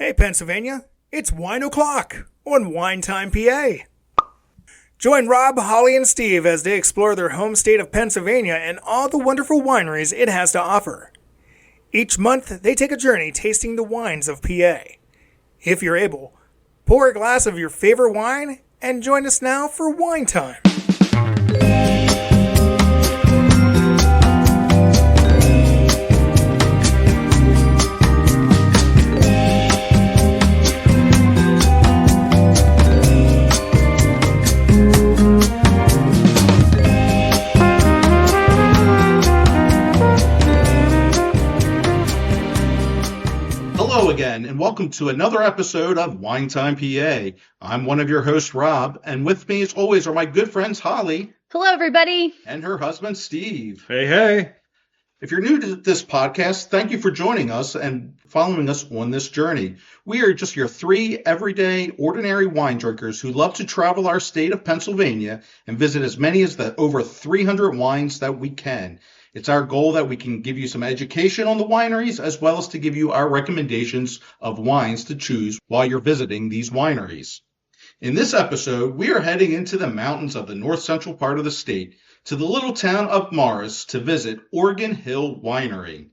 Hey Pennsylvania, it's Wine O'Clock on Wine Time PA. Join Rob, Holly, and Steve as they explore their home state of Pennsylvania and all the wonderful wineries it has to offer. Each month, they take a journey tasting the wines of PA. If you're able, pour a glass of your favorite wine and join us now for Wine Time. Hello again, and welcome to another episode of Wine Time PA. I'm one of your hosts, Rob, and with me as always are my good friends, Holly. Hello, everybody. And her husband, Steve. Hey, hey. If you're new to this podcast, thank you for joining us and following us on this journey. We are just your three everyday, ordinary wine drinkers who love to travel our state of Pennsylvania and visit as many as the over 300 wines that we can. It's our goal that we can give you some education on the wineries as well as to give you our recommendations of wines to choose while you're visiting these wineries. In this episode, we are heading into the mountains of the north central part of the state to the little town of Morris to visit Oregon Hill Winery.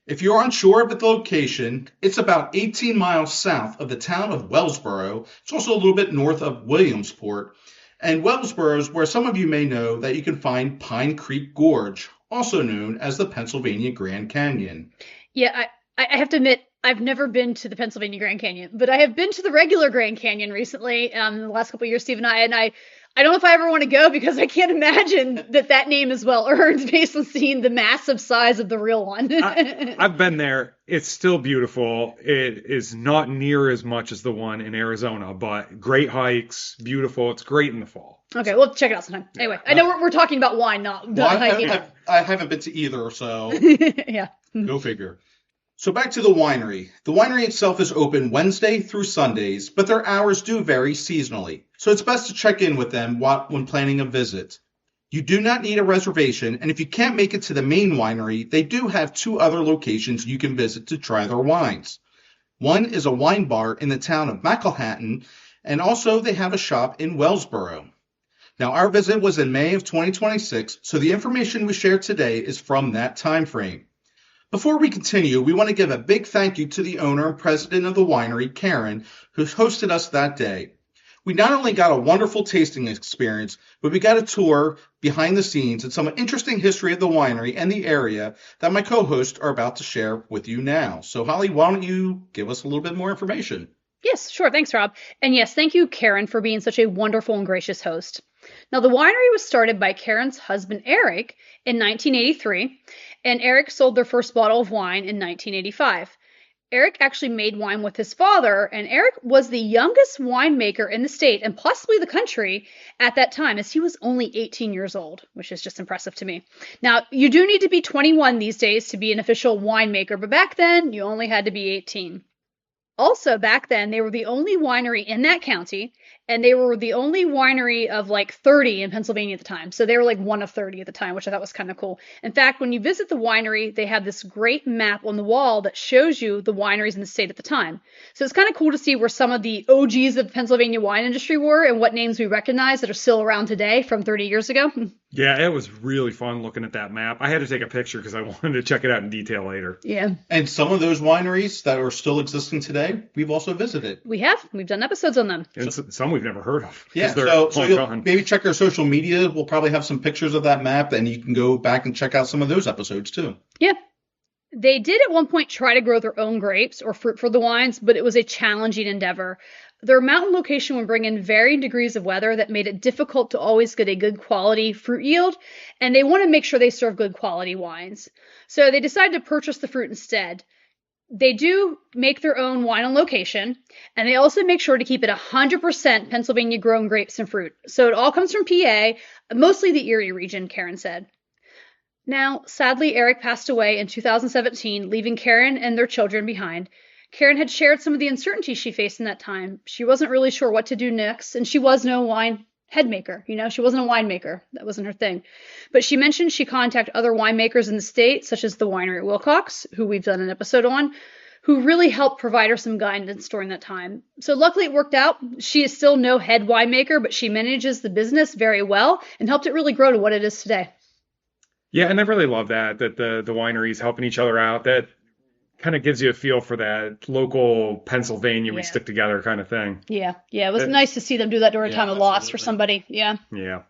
If you're unsure of the location, it's about 18 miles south of the town of Wellsboro. It's also a little bit north of Williamsport. And Wellsboro is where some of you may know that you can find Pine Creek Gorge, also known as the Pennsylvania Grand Canyon. Yeah, I have to admit, I've never been to the Pennsylvania Grand Canyon, but I have been to the regular Grand Canyon recently, in the last couple of years, Steve and I don't know if I ever want to go because I can't imagine that name is well earned based on seeing the massive size of the real one. I've been there. It's still beautiful. It is not near as much as the one in Arizona, but great hikes, beautiful. It's great in the fall. Okay, we'll check it out sometime. Anyway, I know we're talking about wine, not hiking. I haven't been to either, so Yeah. Go figure. So back to the winery. The winery itself is open Wednesday through Sundays, but their hours do vary seasonally. So it's best to check in with them when planning a visit. You do not need a reservation, and if you can't make it to the main winery, they do have two other locations you can visit to try their wines. One is a wine bar in the town of McElhatton, and also they have a shop in Wellsboro. Now, our visit was in May of 2026, so the information we share today is from that time frame. Before we continue, we want to give a big thank you to the owner and president of the winery, Karen, who hosted us that day. We not only got a wonderful tasting experience, but we got a tour behind the scenes and some interesting history of the winery and the area that my co-hosts are about to share with you now. So, Holly, why don't you give us a little bit more information? Yes, sure. Thanks, Rob. And yes, thank you, Karen, for being such a wonderful and gracious host. Now, the winery was started by Karen's husband, Eric, in 1983, and Eric sold their first bottle of wine in 1985. Eric actually made wine with his father, and Eric was the youngest winemaker in the state and possibly the country at that time, as he was only 18 years old, which is just impressive to me. Now, you do need to be 21 these days to be an official winemaker, but back then, you only had to be 18. Also, back then, they were the only winery in that county, and they were the only winery of like 30 in Pennsylvania at the time. So they were like one of 30 at the time, which I thought was kind of cool. In fact, when you visit the winery, they have this great map on the wall that shows you the wineries in the state at the time. So it's kind of cool to see where some of the OGs of the Pennsylvania wine industry were and what names we recognize that are still around today from 30 years ago. Yeah, it was really fun looking at that map. I had to take a picture because I wanted to check it out in detail later. Yeah. And some of those wineries that are still existing today, we've also visited. We have. We've done episodes on them. And some we've never heard of. Yeah, so you'll maybe check our social media. We'll probably have some pictures of that map, and you can go back and check out some of those episodes too. Yeah. They did at one point try to grow their own grapes or fruit for the wines, but it was a challenging endeavor. Their mountain location would bring in varying degrees of weather that made it difficult to always get a good quality fruit yield, and they want to make sure they serve good quality wines. So they decided to purchase the fruit instead. They do make their own wine on location, and they also make sure to keep it 100% Pennsylvania grown grapes and fruit. So it all comes from PA, mostly the Erie region, Karen said. Now, sadly, Eric passed away in 2017, leaving Karen and their children behind. Karen had shared some of the uncertainty she faced in that time. She wasn't really sure what to do next, and she was no wine head maker. You know, she wasn't a winemaker. That wasn't her thing. But she mentioned she contacted other winemakers in the state, such as the winery at Wilcox, who we've done an episode on, who really helped provide her some guidance during that time. So luckily it worked out. She is still no head winemaker, but she manages the business very well and helped it really grow to what it is today. Yeah, and I really love that the wineries helping each other out. That kind of gives you a feel for that local Pennsylvania, we Yeah. stick together kind of thing. Yeah, it was nice to see them do that during a time of loss for absolutely. somebody. Yeah. Yeah.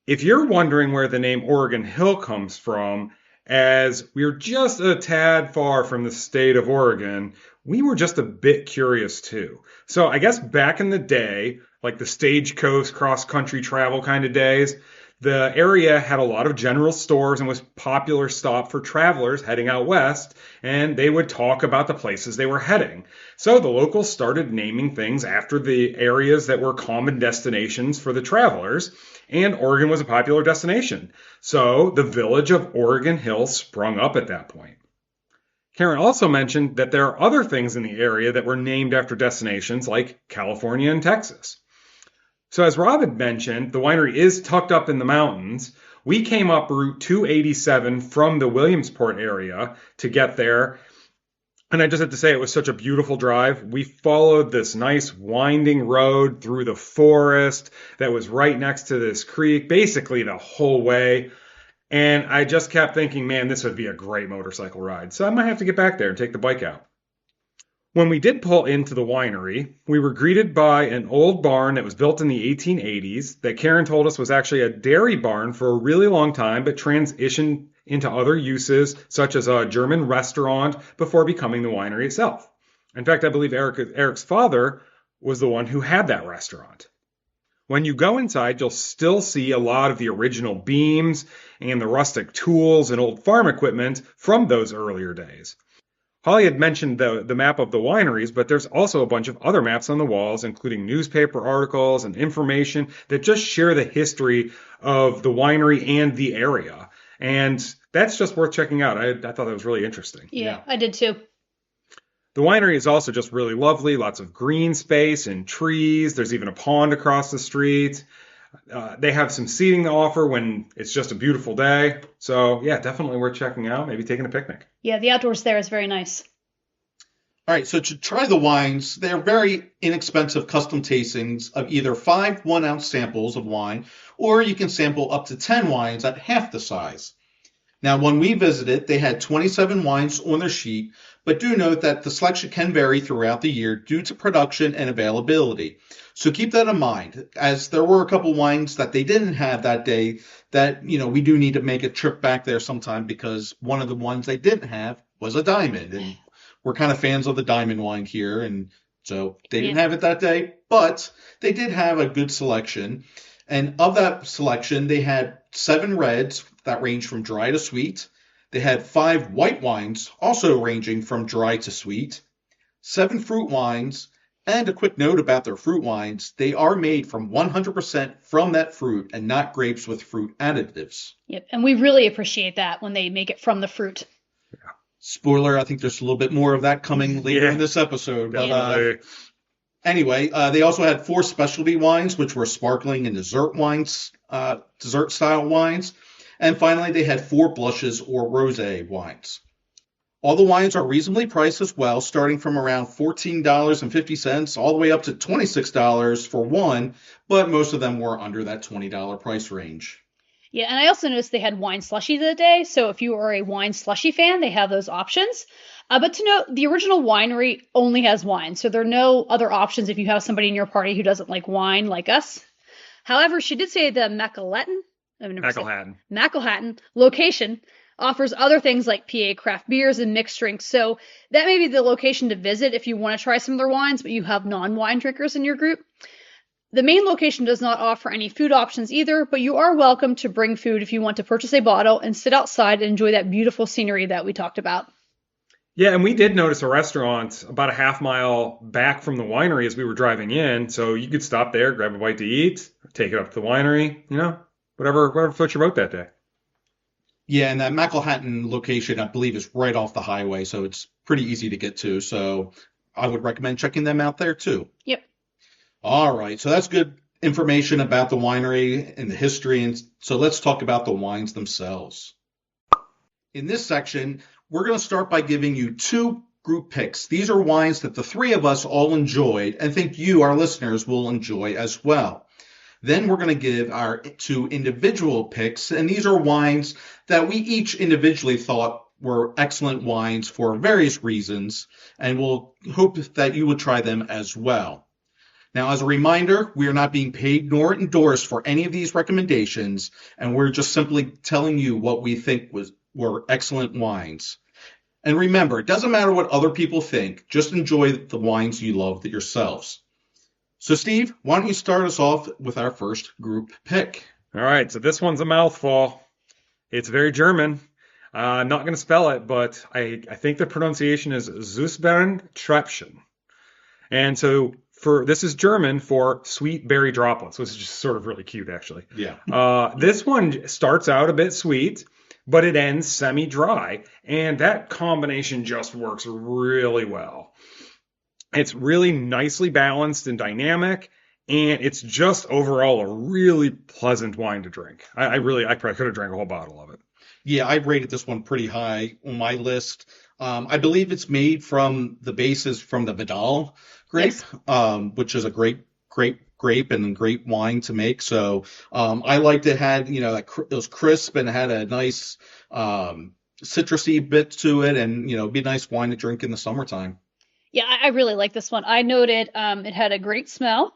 If you're wondering where the name Oregon Hill comes from, as we're just a tad far from the state of Oregon, we were just a bit curious too. So I guess back in the day, like the stagecoach cross-country travel kind of days, the area had a lot of general stores and was a popular stop for travelers heading out west, and they would talk about the places they were heading. So the locals started naming things after the areas that were common destinations for the travelers, and Oregon was a popular destination. So the village of Oregon Hill sprung up at that point. Karen also mentioned that there are other things in the area that were named after destinations like California and Texas. So as Rob had mentioned, the winery is tucked up in the mountains. We came up Route 287 from the Williamsport area to get there. And I just have to say, it was such a beautiful drive. We followed this nice winding road through the forest that was right next to this creek, basically the whole way. And I just kept thinking, man, this would be a great motorcycle ride. So I might have to get back there and take the bike out. When we did pull into the winery, we were greeted by an old barn that was built in the 1880s that Karen told us was actually a dairy barn for a really long time, but transitioned into other uses, such as a German restaurant, before becoming the winery itself. In fact, I believe Eric's father was the one who had that restaurant. When you go inside, you'll still see a lot of the original beams and the rustic tools and old farm equipment from those earlier days. Holly had mentioned the map of the wineries, but there's also a bunch of other maps on the walls, including newspaper articles and information that just share the history of the winery and the area. And that's just worth checking out. I thought that was really interesting. Yeah, I did too. The winery is also just really lovely, lots of green space and trees. There's even a pond across the street. They have some seating to offer when it's just a beautiful day. So, yeah, definitely worth checking out, maybe taking a picnic. Yeah, the outdoors there is very nice. All right, so to try the wines, they're very inexpensive custom tastings of either 5 1-ounce samples of wine, or you can sample up to 10 wines at half the size. Now, when we visited, they had 27 wines on their sheet, but do note that the selection can vary throughout the year due to production and availability. So keep that in mind, as there were a couple wines that they didn't have that day that, we do need to make a trip back there sometime, because one of the ones they didn't have was a diamond. And we're kind of fans of the diamond wine here, and so they didn't have it that day, but they did have a good selection. And of that selection, they had 7 reds that range from dry to sweet. They had 5 white wines, also ranging from dry to sweet, 7 fruit wines, and a quick note about their fruit wines: they are made from 100% from that fruit and not grapes with fruit additives. Yep, and we really appreciate that when they make it from the fruit. Spoiler, I think there's a little bit more of that coming later in this episode. But anyway, they also had 4 specialty wines, which were sparkling and dessert wines, dessert-style wines. And finally, they had 4 blushes or rosé wines. All the wines are reasonably priced as well, starting from around $14.50 all the way up to $26 for one, but most of them were under that $20 price range. Yeah, and I also noticed they had wine slushies the day, so if you are a wine slushie fan, they have those options. But to note, the original winery only has wine, so there are no other options if you have somebody in your party who doesn't like wine like us. However, she did say the Macklehattan location offers other things like PA craft beers and mixed drinks, so that may be the location to visit if you want to try some of their wines, but you have non-wine drinkers in your group. The main location does not offer any food options either, but you are welcome to bring food if you want to purchase a bottle and sit outside and enjoy that beautiful scenery that we talked about. Yeah, and we did notice a restaurant about a half mile back from the winery as we were driving in, so you could stop there, grab a bite to eat, take it up to the winery, whatever floats your boat that day. Yeah, and that Macklehattan location, I believe, is right off the highway, so it's pretty easy to get to. So I would recommend checking them out there, too. Yep. All right, so that's good information about the winery and the history. And so let's talk about the wines themselves. In this section, we're going to start by giving you 2 group picks. These are wines that the three of us all enjoyed and think you, our listeners, will enjoy as well. Then we're going to give our 2 individual picks, and these are wines that we each individually thought were excellent wines for various reasons, and we'll hope that you will try them as well. Now, as a reminder, we are not being paid nor endorsed for any of these recommendations, and we're just simply telling you what we think were excellent wines. And remember, it doesn't matter what other people think, just enjoy the wines you love yourselves. So, Steve, why don't you start us off with our first group pick? All right, so this one's a mouthful. It's very German. I'm not going to spell it, but I think the pronunciation is Süßbeeren-Tröpfchen. And so this is German for sweet berry droplets, which is just sort of really cute, actually. Yeah. This one starts out a bit sweet, but it ends semi-dry, and that combination just works really well. It's really nicely balanced and dynamic, and it's just overall a really pleasant wine to drink. I probably could have drank a whole bottle of it. Yeah, I rated this one pretty high on my list. I believe it's made from the bases from the Vidal grape, Yes. Which is a great grape and great wine to make. So I liked it. Had it was crisp and had a nice citrusy bit to it, and be a nice wine to drink in the summertime. Yeah, I really like this one. I noted it had a great smell.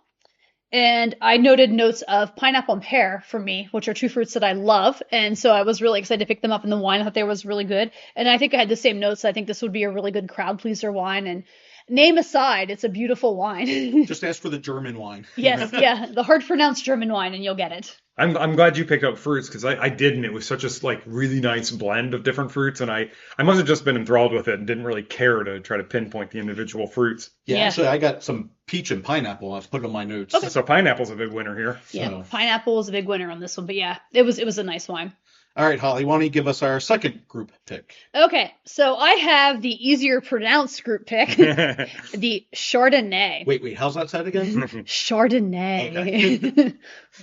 And I noted notes of pineapple and pear for me, which are 2 fruits that I love. And so I was really excited to pick them up in the wine. I thought they was really good. And I think I had the same notes. I think this would be a really good crowd pleaser wine. And name aside, it's a beautiful wine. Just ask for the German wine. Yes, yeah, the hard pronounced German wine, and you'll get it. I'm glad you picked up fruits because I didn't. It was such a really nice blend of different fruits, and I must have just been enthralled with it and didn't really care to try to pinpoint the individual fruits. Yeah, Yeah. actually, I got some peach and pineapple. I've put on my notes. Okay. So pineapple's a big winner here. Yeah, So- pineapple was a big winner on this one, but yeah, it was a nice wine. All right, Holly, why don't you give us our second group pick? Okay, so I have the easier pronounced group pick, the Chardonnay. Wait, how's that said again? Chardonnay.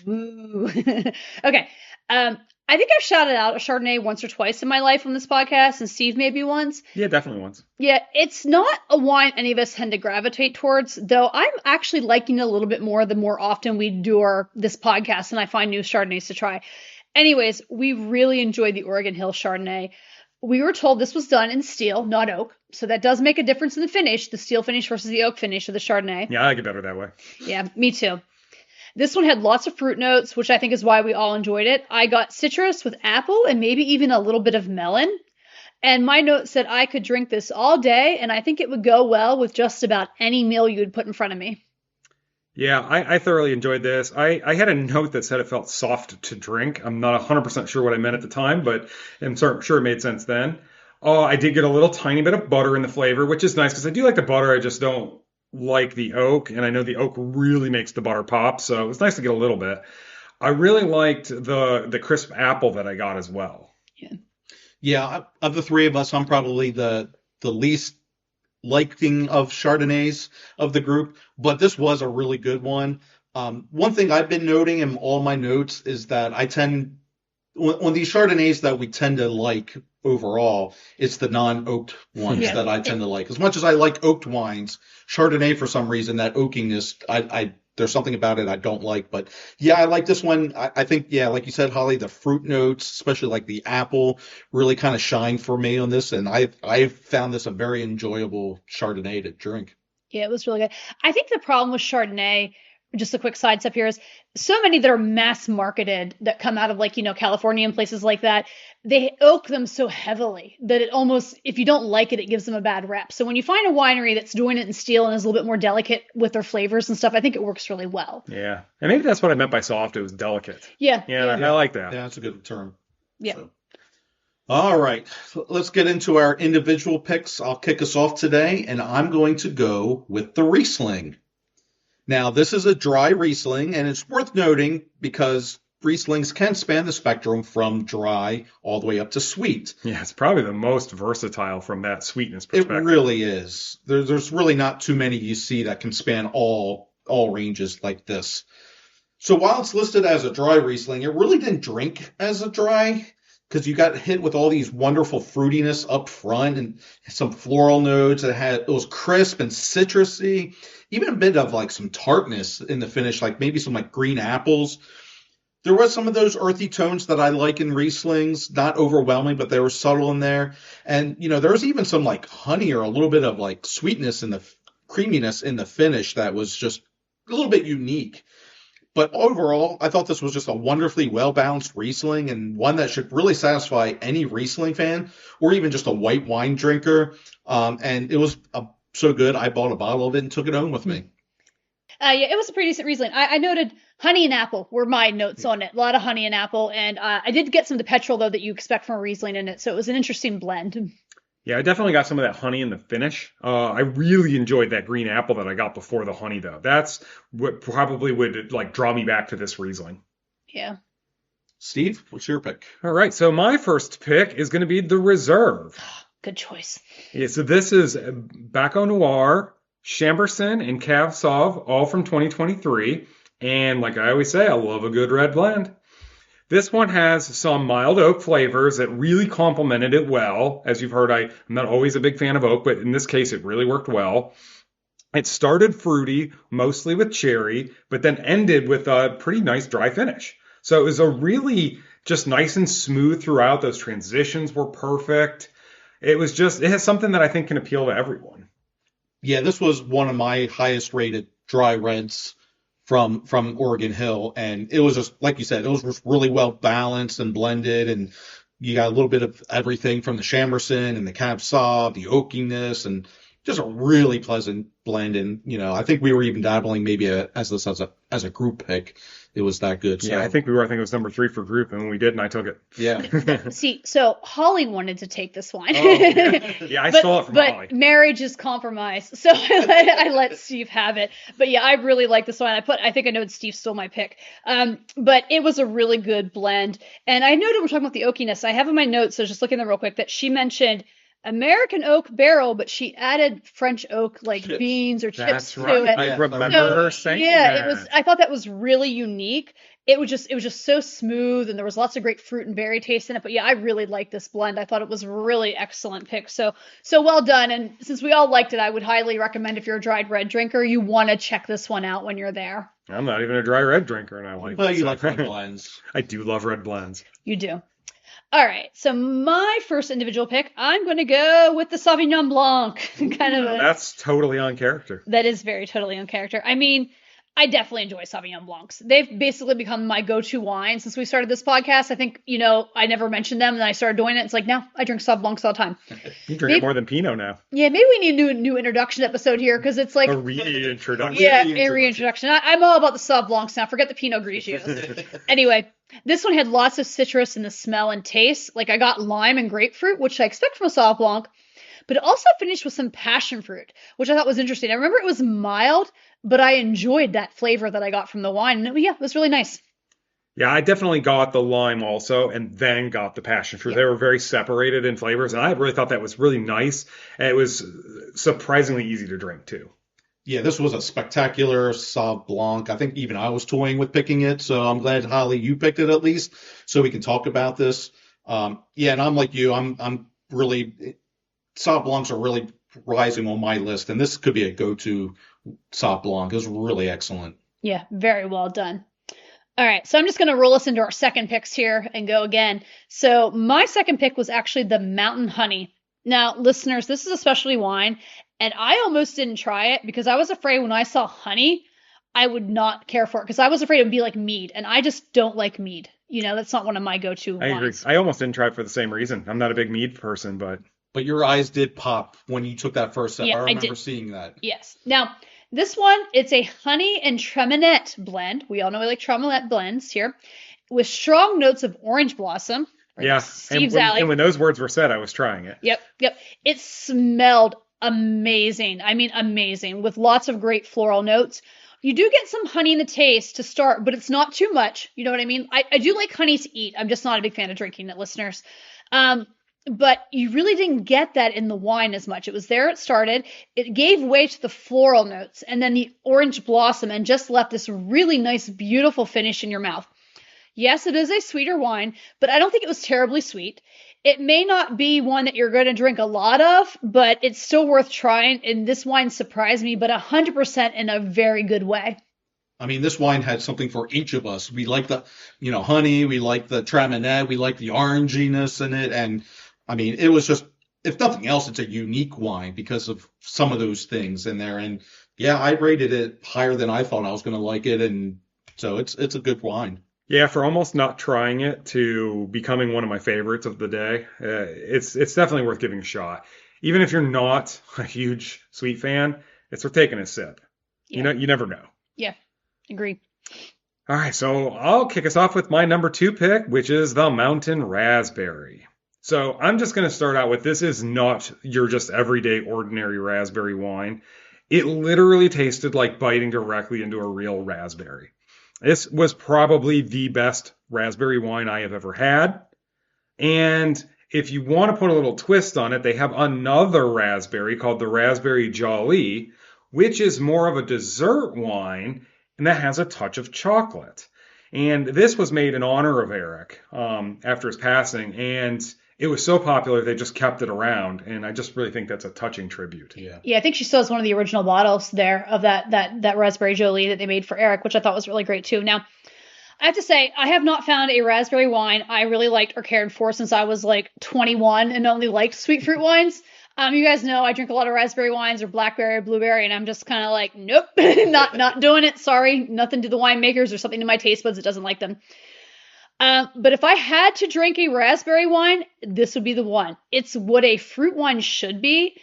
Woo. Okay. I think I've shouted out a Chardonnay once or twice in my life on this podcast, and Steve maybe once. Yeah, definitely once. Yeah, it's not a wine any of us tend to gravitate towards, though I'm actually liking it a little bit more the more often we do this podcast and I find new Chardonnays to try. Anyways, we really enjoyed the Oregon Hill Chardonnay. We were told this was done in steel, not oak. So that does make a difference in the finish, the steel finish versus the oak finish of the Chardonnay. Yeah, I like it better that way. Yeah, me too. This one had lots of fruit notes, which I think is why we all enjoyed it. I got citrus with apple and maybe even a little bit of melon. And my note said I could drink this all day, and I think it would go well with just about any meal you would put in front of me. Yeah, I thoroughly enjoyed this. I had a note that said it felt soft to drink. I'm not 100% sure what I meant at the time, but I'm sure it made sense then. Oh, I did get a little tiny bit of butter in the flavor, which is nice because I do like the butter. I just don't like the oak, and I know the oak really makes the butter pop, so it's nice to get a little bit. I really liked the crisp apple that I got as well. Yeah, of the three of us, I'm probably the least liking of Chardonnays of the group, but this was a really good one. One thing I've been noting in all my notes is that I tend, on these Chardonnays that we tend to like overall, it's the non-oaked ones Yeah. that I tend to like. As much as I like oaked wines, Chardonnay, for some reason, that oakiness, there's something about it I don't like. But yeah, I like this one. I think, yeah, like you said, Holly, the fruit notes, especially like the apple, really kind of shine for me on this. And I found this a very enjoyable Chardonnay to drink. Yeah, it was really good. I think the problem with Chardonnay, just a quick sidestep here, is so many that are mass marketed that come out of California and places like that, they oak them so heavily that it almost, if you don't like it, it gives them a bad rep. So when you find a winery that's doing it in steel and is a little bit more delicate with their flavors and stuff, I think it works really well. Yeah, and maybe that's what I meant by soft. It was delicate. Yeah. Yeah, I like that. Yeah, that's a good term. Yeah. So. All right, so let's get into our individual picks. I'll kick us off today, and I'm going to go with the Riesling. Now, this is a dry Riesling, and it's worth noting because Rieslings can span the spectrum from dry all the way up to sweet. Yeah, it's probably the most versatile from that sweetness It perspective. really is. There's really not too many you see that can span all ranges like this. So while it's listed as a dry Riesling, it really didn't drink as a dry. because you got hit with all these wonderful fruitiness up front and some floral notes. It was crisp and citrusy, even a bit of like some tartness in the finish, like maybe some like green apples. There was some of those earthy tones that I like in Rieslings, not overwhelming, but they were subtle in there. And, there was even some like honey or a little bit of like sweetness in the creaminess in the finish that was just a little bit unique. But overall, I thought this was just a wonderfully well-balanced Riesling and one that should really satisfy any Riesling fan or even just a white wine drinker. And it was so good, I bought a bottle of it and took it home with me. Yeah, it was a pretty decent Riesling. I noted honey and apple were my notes on it. A lot of honey and apple. And I did get some of the petrol, though, that you expect from a Riesling in it. So it was an interesting blend. Yeah, I definitely got some of that honey in the finish. I really enjoyed that green apple that I got before the honey, though. That's what probably would like draw me back to this Riesling. Yeah. Steve, what's your pick? All right, so my first pick is going to be the Reserve. Good choice. Yeah, so this is Baco Noir, Chambourcin, and Cave Sauv, all from 2023. And like I always say, I love a good red blend. This one has some mild oak flavors that really complemented it well. As you've heard, I'm not always a big fan of oak, but in this case, it really worked well. It started fruity, mostly with cherry, but then ended with a pretty nice dry finish. So it was a really just nice and smooth throughout. Those transitions were perfect. It has something that I think can appeal to everyone. Yeah, this was one of my highest rated dry reds from Oregon Hill, and it was just like you said, it was just really well balanced and blended, and you got a little bit of everything from the Chambourcin and the Cab Sauv, the oakiness, and just a really pleasant blend. And I think we were even dabbling maybe as a group pick. It was that good. So. Yeah, I think we were. I think it was number 3 for group, and when we did, and I took it. Yeah. See, so Holly wanted to take this wine. Yeah, I stole it from Holly. But marriage is compromise, so I let Steve have it. But yeah, I really like this one. I think I know Steve stole my pick. But it was a really good blend. And I noted we're talking about the oakiness. I have in my notes, so just looking at them real quick, that she mentioned American oak barrel, but she added French oak beans or chips to it. I remember her saying that. It was. I thought that was really unique. It was just so smooth, and there was lots of great fruit and berry taste in it. But yeah, I really liked this blend. I thought it was a really excellent pick. So well done. And since we all liked it, I would highly recommend if you're a dried red drinker, you want to check this one out when you're there. I'm not even a dry red drinker, and I like. Well, you like red blends. I do love red blends. You do. All right, so my first individual pick, I'm going to go with the Sauvignon Blanc. That's totally on character. That is very totally on character. I mean, I definitely enjoy Sauvignon Blancs. They've basically become my go-to wine since we started this podcast. I think, I never mentioned them, and then I started doing it. It's like, now I drink Sauv Blancs all the time. You drink it more than Pinot now. Yeah, maybe we need a new introduction episode here, because it's like... A reintroduction. Yeah, a reintroduction. I'm all about the Sauv Blancs now. Forget the Pinot Grigios. Anyway, this one had lots of citrus in the smell and taste. Like, I got lime and grapefruit, which I expect from a Sauv Blanc. But it also finished with some passion fruit, which I thought was interesting. I remember it was mild, but I enjoyed that flavor that I got from the wine. And it was really nice. Yeah, I definitely got the lime also, and then got the passion fruit. Yeah. They were very separated in flavors, and I really thought that was really nice. And it was surprisingly easy to drink, too. Yeah, this was a spectacular Sauv Blanc. I think even I was toying with picking it, so I'm glad, Holly, you picked it at least, so we can talk about this. And I'm like you. I'm really... Sauv Blancs are really rising on my list, and this could be a go-to Sauv Blanc. It was really excellent. Yeah, very well done. All right, so I'm just going to roll us into our second picks here and go again. So my second pick was actually the Mountain Honey. Now, listeners, this is a specialty wine, and I almost didn't try it because I was afraid when I saw honey, I would not care for it because I was afraid it would be like mead, and I just don't like mead. That's not one of my go-to wines. I agree. I almost didn't try it for the same reason. I'm not a big mead person, but your eyes did pop when you took that first sip. Yeah, I remember seeing that. Yes. Now, this one, it's a honey and tremonette blend. We all know we like tremonette blends here, with strong notes of orange blossom. Yeah. Steve's alley. And when those words were said, I was trying it. Yep. It smelled amazing. I mean, amazing, with lots of great floral notes. You do get some honey in the taste to start, but it's not too much. You know what I mean? I do like honey to eat. I'm just not a big fan of drinking it, listeners. But you really didn't get that in the wine as much. It was there, it started. It gave way to the floral notes and then the orange blossom and just left this really nice, beautiful finish in your mouth. Yes, it is a sweeter wine, but I don't think it was terribly sweet. It may not be one that you're going to drink a lot of, but it's still worth trying. And this wine surprised me, but 100% in a very good way. I mean, this wine had something for each of us. We like the, honey. We like the Traminette. We like the oranginess in it. And I mean, it was just, if nothing else, it's a unique wine because of some of those things in there. And yeah, I rated it higher than I thought I was going to like it. And so it's a good wine. Yeah, for almost not trying it to becoming one of my favorites of the day, it's definitely worth giving a shot. Even if you're not a huge sweet fan, it's worth taking a sip. Yeah. You never know. Yeah, agree. All right, so I'll kick us off with my number 2 pick, which is the Mountain Raspberry. So I'm just going to start out with, this is not your just everyday ordinary raspberry wine. It literally tasted like biting directly into a real raspberry. This was probably the best raspberry wine I have ever had. And if you want to put a little twist on it, they have another raspberry called the Raspberry Jolly, which is more of a dessert wine, and that has a touch of chocolate. And this was made in honor of Eric after his passing, and it was so popular they just kept it around, and I just really think that's a touching tribute. Yeah, I think she still has one of the original bottles there of that Raspberry Jolie that they made for Eric, which I thought was really great too. Now, I have to say, I have not found a raspberry wine I really liked or cared for since I was like 21 and only liked sweet fruit wines. You guys know I drink a lot of raspberry wines or blackberry or blueberry, and I'm just kind of like, nope, not doing it. Sorry, nothing to the winemakers or something to my taste buds that doesn't like them. But if I had to drink a raspberry wine, this would be the one. It's what a fruit wine should be.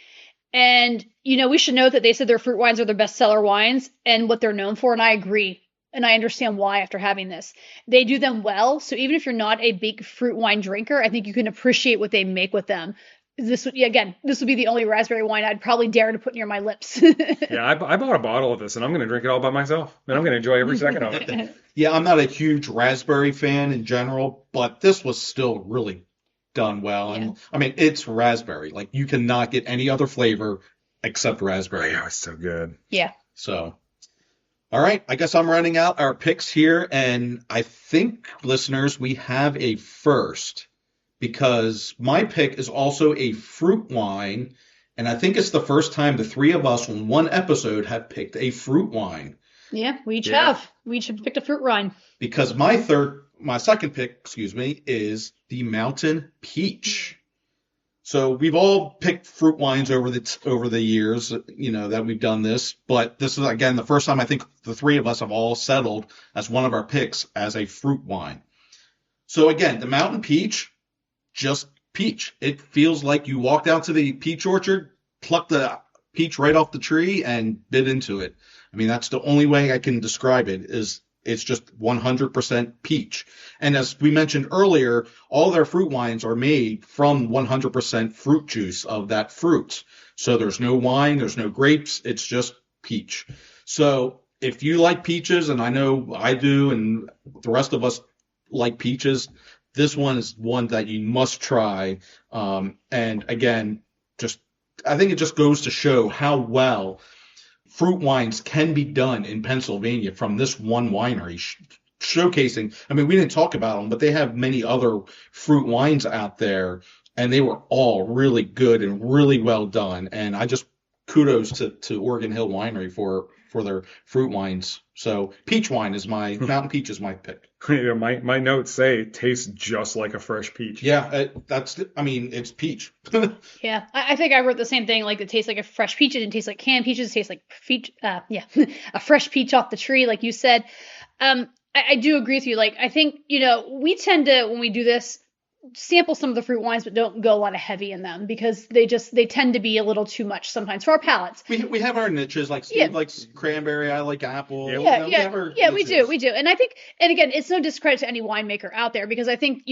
And, we should know that they said their fruit wines are their bestseller wines and what they're known for. And I agree. And I understand why after having this. They do them well. So even if you're not a big fruit wine drinker, I think you can appreciate what they make with them. This would be the only raspberry wine I'd probably dare to put near my lips. Yeah, I bought a bottle of this, and I'm going to drink it all by myself. And I'm going to enjoy every second of it. Yeah, I'm not a huge raspberry fan in general, but this was still really done well. And I mean, it's raspberry. Like, you cannot get any other flavor except raspberry. Yeah, it's so good. Yeah. So, all right, I guess I'm running out our picks here, and I think, listeners, we have a first, because my pick is also a fruit wine, and I think it's the first time the three of us on one episode have picked a fruit wine. Yeah, we each have. We each have picked a fruit wine. Because my second pick, is the Mountain Peach. So we've all picked fruit wines over the years, that we've done this. But this is, again, the first time I think the three of us have all settled as one of our picks as a fruit wine. So again, the Mountain Peach, just peach. It feels like you walked out to the peach orchard, plucked the peach right off the tree, and bit into it. I mean, that's the only way I can describe it, is it's just 100% peach. And as we mentioned earlier, all their fruit wines are made from 100% fruit juice of that fruit. So there's no wine, there's no grapes, it's just peach. So if you like peaches, and I know I do, and the rest of us like peaches, this one is one that you must try. And again, I think it just goes to show how well fruit wines can be done in Pennsylvania from this one winery, showcasing. I mean, we didn't talk about them, but they have many other fruit wines out there, and they were all really good and really well done. And I just kudos to Oregon Hill Winery for their fruit wines. So peach wine is Mountain Peach is my pick. My notes say it tastes just like a fresh peach. Yeah, it's peach. Yeah, I think I wrote the same thing. Like, it tastes like a fresh peach. It didn't taste like canned peaches. It tastes like peach. A fresh peach off the tree, like you said. I do agree with you. Like, I think, we tend to, when we do this, sample some of the fruit wines, but don't go a lot of heavy in them, because they tend to be a little too much sometimes for our palates. We have our niches, like Steve likes cranberry, I like apple. We do. And I think, and again, it's no discredit to any winemaker out there, because I think,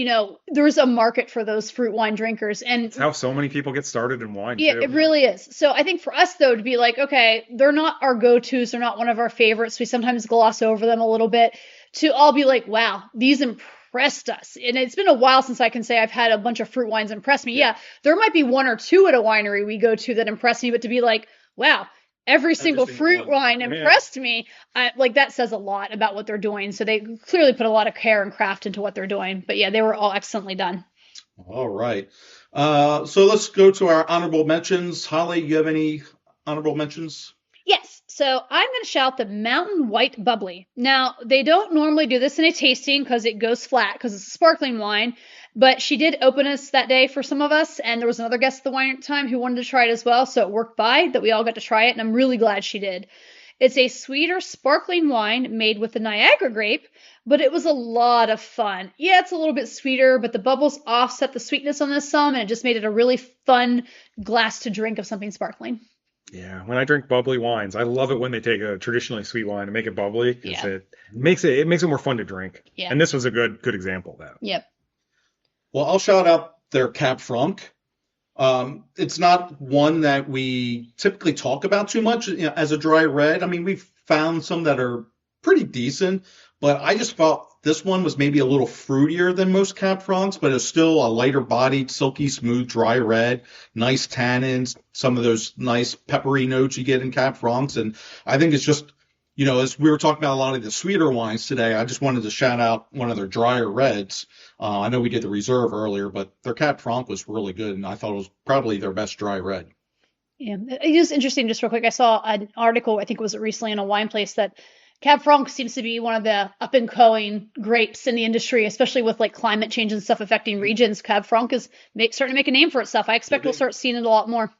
there's a market for those fruit wine drinkers. And it's how so many people get started in wine. Yeah, too. It really is. So I think for us, though, to be like, okay, they're not our go-tos, they're not one of our favorites, we sometimes gloss over them a little bit, to all be like, wow, these impressed us. And it's been a while since I can say I've had a bunch of fruit wines impress me. Yeah, there might be one or two at a winery we go to that impress me, but to be like, wow, every single fruit wine Yeah. impressed me. Like that says a lot about what they're doing. So they clearly put a lot of care and craft into what they're doing. But yeah, they were all excellently done. All right. So let's go to our honorable mentions. Holly, you have any honorable mentions? Yes. So I'm going to shout the Mountain White Bubbly. Now, they don't normally do this in a tasting because it goes flat because it's a sparkling wine. But she did open us that day for some of us. And there was another guest at the wine time who wanted to try it as well. So it worked by that we all got to try it. And I'm really glad she did. It's a sweeter sparkling wine made with the Niagara grape, but it was a lot of fun. Yeah, it's a little bit sweeter, but the bubbles offset the sweetness on this some, and it just made it a really fun glass to drink of something sparkling. Yeah, when I drink bubbly wines, I love it when they take a traditionally sweet wine and make it bubbly because Yeah. it makes it more fun to drink. Yeah. And this was a good example of that. Yep. Well, I'll shout out their Cab Franc. It's not one that we typically talk about too much, as a dry red. I mean, we've found some that are pretty decent, but I just felt this one was maybe a little fruitier than most Cab Francs, but it's still a lighter bodied, silky smooth, dry red, nice tannins, some of those nice peppery notes you get in Cab Francs. And I think it's just, as we were talking about a lot of the sweeter wines today, I just wanted to shout out one of their drier reds. I know we did the Reserve earlier, but their Cab Franc was really good, and I thought it was probably their best dry red. Yeah, it is interesting. Just real quick, I saw an article, I think it was recently in a wine place, that Cab Franc seems to be one of the up and coming grapes in the industry, especially with like climate change and stuff affecting regions. Cab Franc is starting to make a name for itself. I expect we'll start seeing it a lot more.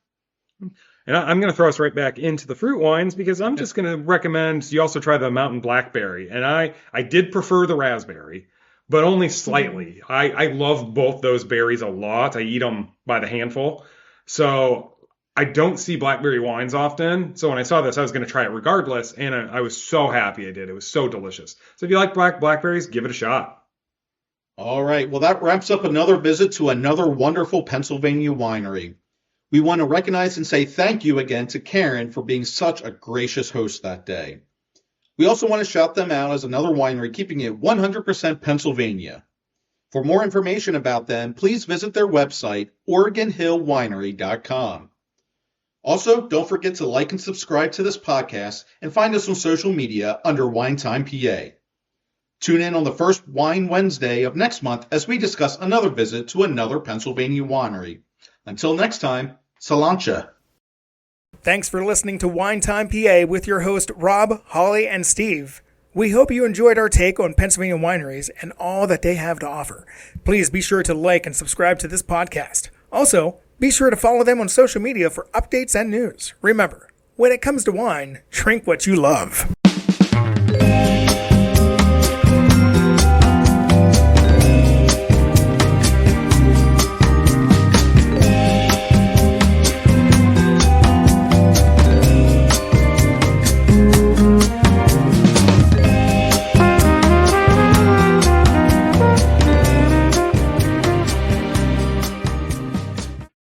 And I'm going to throw us right back into the fruit wines because I'm just going to recommend you also try the Mountain Blackberry. And I did prefer the raspberry, but only slightly. I love both those berries a lot. I eat them by the handful. So I don't see blackberry wines often. So when I saw this, I was going to try it regardless. And I was so happy I did. It was so delicious. So if you like blackberries, give it a shot. All right. Well, that wraps up another visit to another wonderful Pennsylvania winery. We want to recognize and say thank you again to Karen for being such a gracious host that day. We also want to shout them out as another winery keeping it 100% Pennsylvania. For more information about them, please visit their website, OregonHillWinery.com. Also, don't forget to like and subscribe to this podcast and find us on social media under Winetime PA. Tune in on the first Wine Wednesday of next month as we discuss another visit to another Pennsylvania winery. Until next time, Salancha. Thanks for listening to Wine Time PA with your host Rob, Holly, and Steve. We hope you enjoyed our take on Pennsylvania wineries and all that they have to offer. Please be sure to like and subscribe to this podcast. Also, be sure to follow them on social media for updates and news. Remember, when it comes to wine, drink what you love.